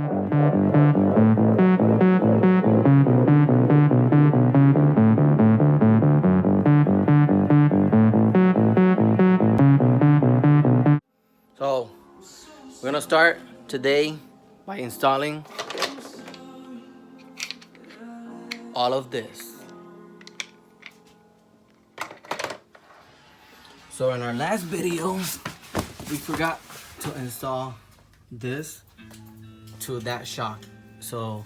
So we're gonna start today by installing all of this. So in our last video, we forgot to install this to that shock. So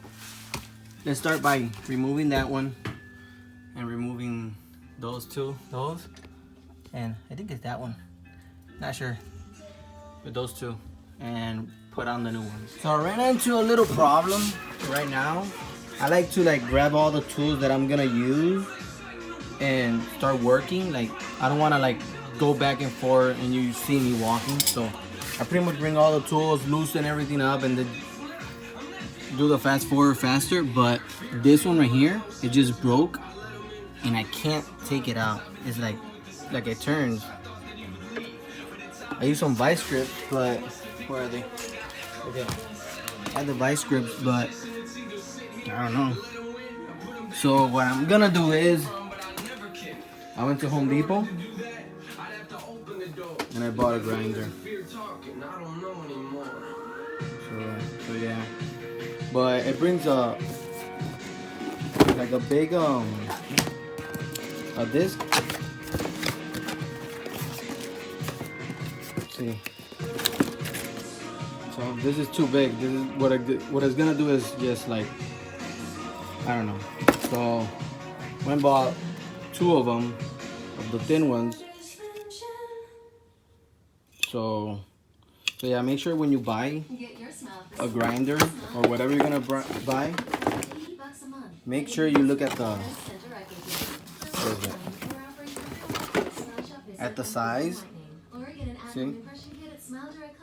let's start by removing that one and removing those two, and I think it's that one, not sure, with those two, and put on the new ones. So I ran into a little problem right now. I like to grab all the tools that I'm gonna use and start working. Like, I don't want to go back and forth and you see me walking. So I pretty much bring all the tools, loosen everything up, and then do the fast forward faster. But this one right here, it just broke and I can't take it out. It's like it turns. I use some vice grips, but where are they? Okay, I have the vice grips, but I don't know. So what I'm gonna do is, I went to Home Depot and I bought a grinder. So yeah, but it brings a big a disc. Let's see. So this is too big. This is what it's gonna do is just I don't know. So I bought two of them, of the thin ones. So yeah, make sure when you buy a grinder or whatever you're gonna buy, make sure you look at the size. See,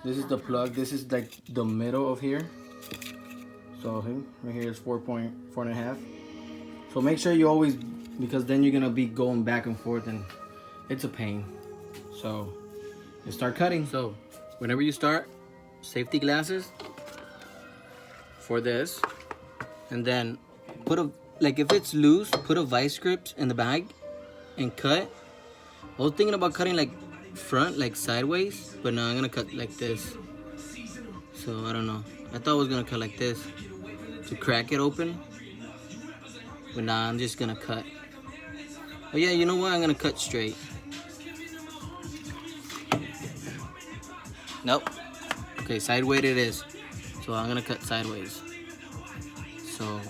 this is the plug. This is the middle of here. So right here is 4.5. So make sure you always, because then you're gonna be going back and forth and it's a pain. So let's start cutting. So whenever you start, safety glasses for this, and then put if it's loose, put a vice grips in the bag and cut. I was thinking about cutting front, sideways, but no, I'm gonna cut like this. So I don't know. I thought I was gonna cut like this to crack it open, but nah, I'm just gonna cut. Oh yeah, you know what? I'm gonna cut straight. Nope. Okay, sideways it is. So I'm gonna cut sideways. So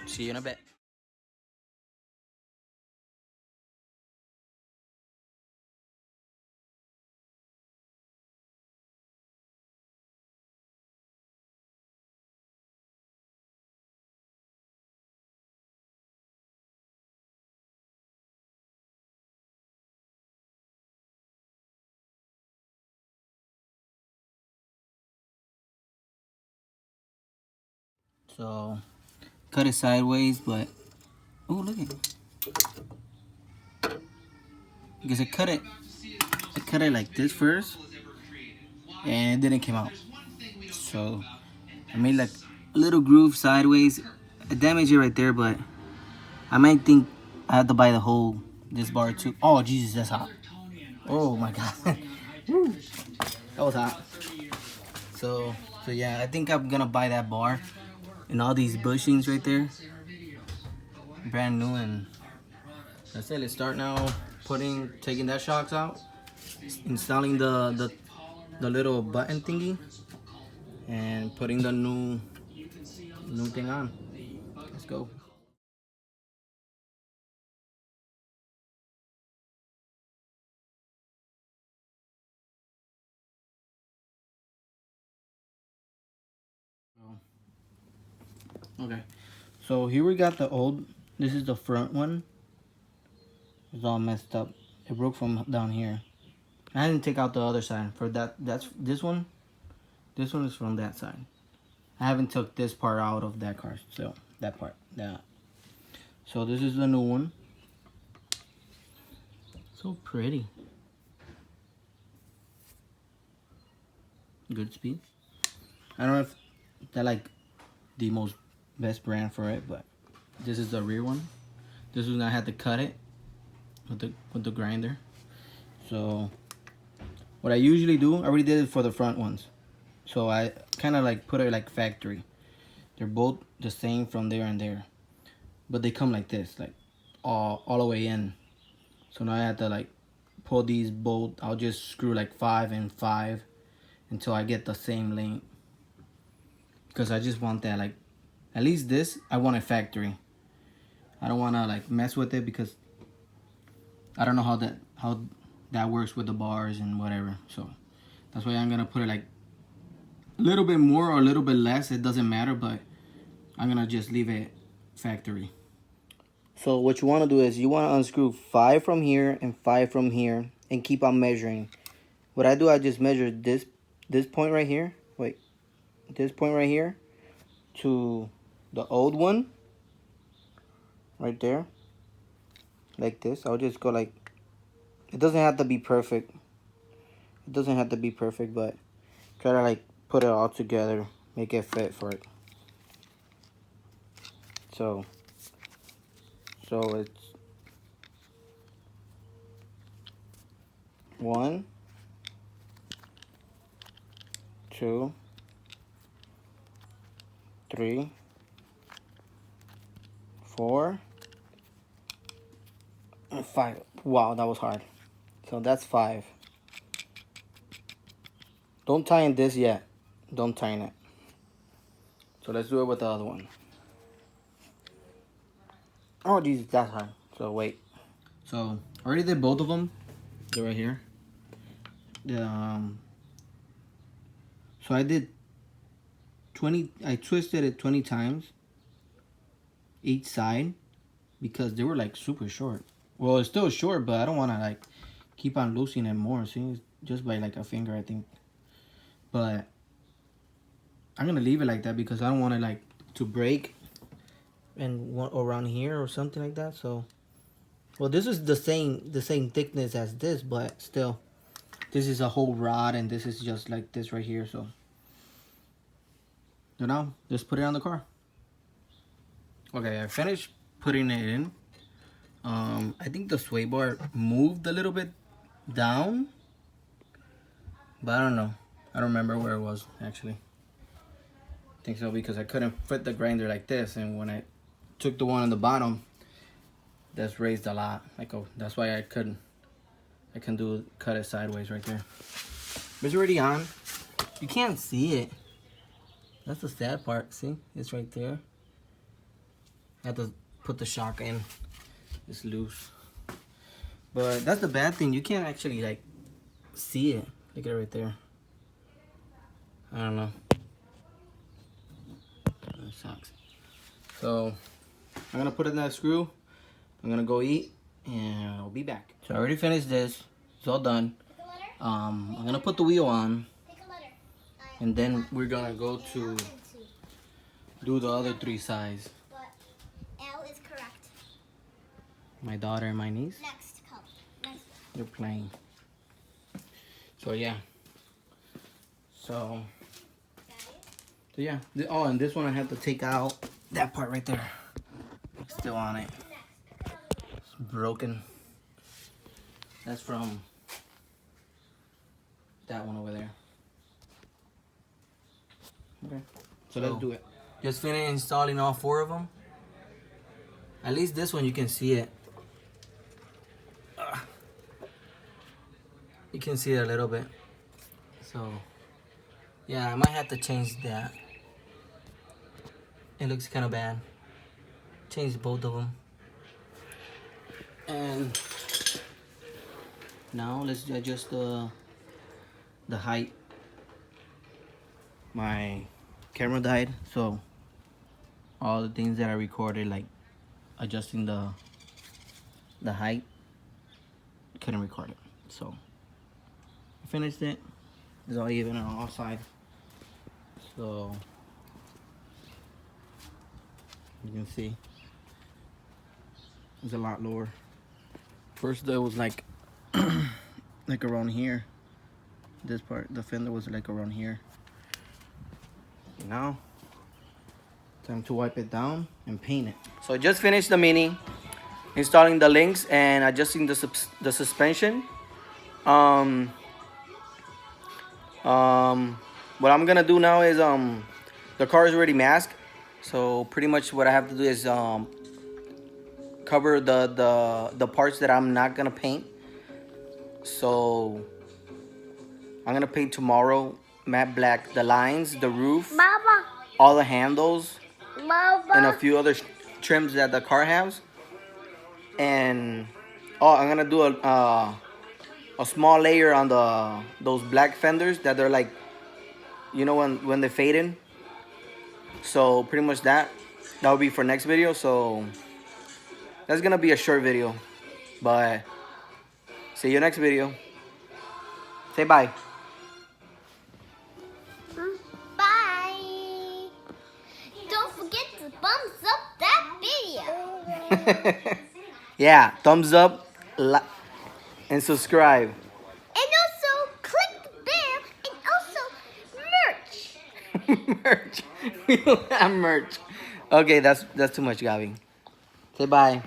see you in a bit. So cut it sideways, but oh, look at it. Because I cut it like this first, and it didn't come out. So I made a little groove sideways. I damaged it right there, but I might think I have to buy this bar too. Oh Jesus, that's hot. Oh my God. Woo. That was hot. So yeah, I think I'm gonna buy that bar and all these bushings right there, brand new, and that's it. Let's start now taking that shocks out, installing the little button thingy, and putting the new thing on. Let's go. Okay, so here we got this is the front one. It's all messed up. It broke from down here. I didn't take out the other side. For that's this one. This one is from that side. I haven't took this part out of that car. So that part. So this is the new one. So pretty. Good speed. I don't know if they're like the most best brand for it, but this is the rear one. This one I had to cut it with the grinder. So what I usually do, I already did it for the front ones. So I kind of like put it like factory. They're both the same from there and there, but they come like this, like all the way in. So now I have to like pull these both. I'll just screw like 5 and 5 until I get the same length, because I just want that, like, at least this I want a factory. I don't want to like mess with it because I don't know how that works with the bars and whatever. So that's why I'm gonna put it like a little bit more or a little bit less. It doesn't matter, but I'm gonna just leave it factory. So what you want to do is you want to unscrew 5 from here and 5 from here and keep on measuring. What I do, I just measure this point right here. Wait, this point right here to the old one right there, like this. I'll just go like, it doesn't have to be perfect. It doesn't have to be perfect, but try to like put it all together, make it fit for it. So it's 1, 2, 3, 4, and 5. Wow, that was hard. So that's 5. Don't tighten this yet. Don't tighten it. So let's do it with the other one. Oh, geez, that's hard. So wait. So I already did both of them. They're right here. So I did 20. I twisted it 20 times each side because they were like super short. Well, it's still short, but I don't want to like keep on loosening it more. See, just by like a finger, I think. But I'm gonna leave it like that because I don't want it like to break and around here or something like that. So, well, this is the same thickness as this, but still, this is a whole rod and this is just like this right here. So now just put it on the car. Okay, I finished putting it in. I think the sway bar moved a little bit down, but I don't know. I don't remember where it was actually. I think so because I couldn't fit the grinder like this, and when I took the one on the bottom, that's raised a lot. Like, oh, that's why I couldn't cut it sideways right there. But it's already on. You can't see it. That's the sad part. See, it's right there. I have to put the shock in. It's loose. But that's the bad thing. You can't actually like see it. Look at it right there. I don't know. That sucks. So I'm gonna put it in that screw. I'm gonna go eat and I'll be back. So I already finished this. It's all done. I'm gonna put the wheel on. And then we're gonna go to do the other 3 sides. But L is correct. My daughter and my niece. Next color. Next. They're playing. So yeah. So yeah. Oh, and this one I have to take out that part right there. It's still on it. It's broken. That's from that one over there. Okay. So let's do it. Just finished installing all 4 of them. At least this one you can see it. You can see it a little bit. So yeah, I might have to change that. It looks kind of bad. Change both of them. And now let's adjust the height. My camera died, so all the things that I recorded, like adjusting the height, couldn't record it. So I finished it. It's all even on all sides. So you can see it's a lot lower. First there was like like around here. This part, the fender was like around here. Now, time to wipe it down and paint it. So I just finished the Mini, installing the links and adjusting the suspension. What I'm gonna do now is the car is already masked, so pretty much what I have to do is cover the parts that I'm not gonna paint. So I'm gonna paint tomorrow matte black the lines, the roof, Baba. all the handles, Baba. and a few other trims that the car has. And oh, I'm gonna do a small layer on those black fenders that they're like, you know, when they fade in. So pretty much that will be for next video. So that's gonna be a short video, but see you next video. Say bye. Bye. Don't forget to thumbs up that video. Yeah, thumbs up, and subscribe. And also click the bell and also merch. Merch. We don't have merch. Okay, that's too much, Gabby. Say bye.